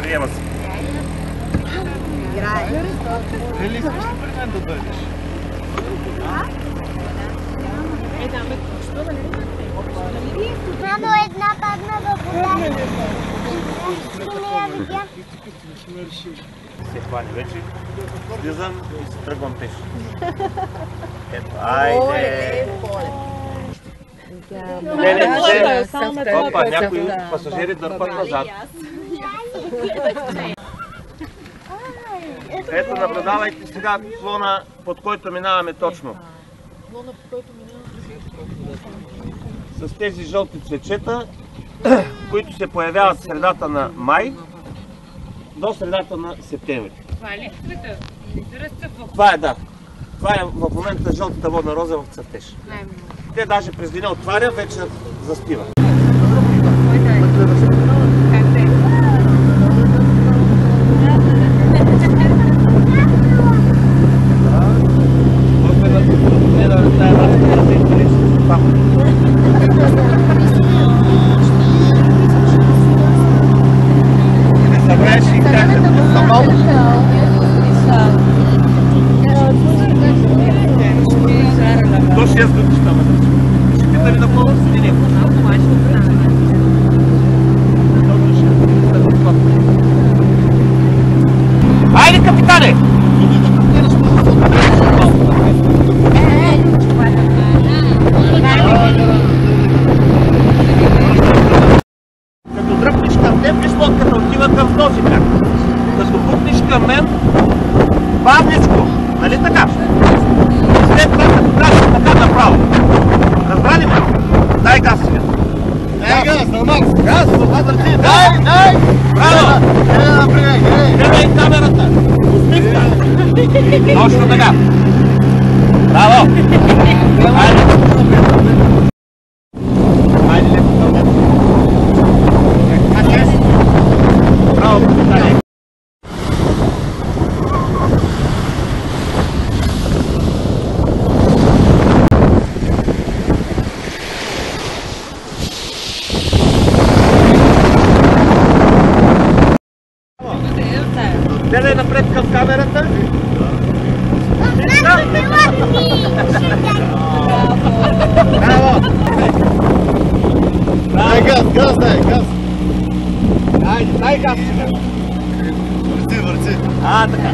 Приема се. Или искаш ли при мен да дойдеш? Мамо, една падна във водата. Ти не я видя? Се хвани вече. Слизам и се тръгвам пеш. Ето, айде! Опа, някои пасажери дърпат назад. Ето, наблюдавайте сега слона, под който минаваме точно. С тези жълти цветчета, които се появяват в средата на май до средата на септември. Това е ли цвета? Това е, да. Това е в момента жълтата водна роза в цъфтеж. Те даже през деня отваря, вече заспива. До 6 години ще бъде. Ще питаме на колко години. Айде, капитане! Като дръпнеш към теб, виж лодката отива към този бряг. Като бухнеш към мен, бавничко, нали така? След това като кажеш така направо. Разбрали ме? Дай газ сега. Дай газ, на Макс! Газ, това държи! Дай! Браво! Гледай камерата! Усмивка! Точно така! Браво! Айде! Айде леко към мен. Браво, капитане! Гледай напред към камерата. Браво! Дай газ, дай газ! Айде, дай газ сега. Върти! Така.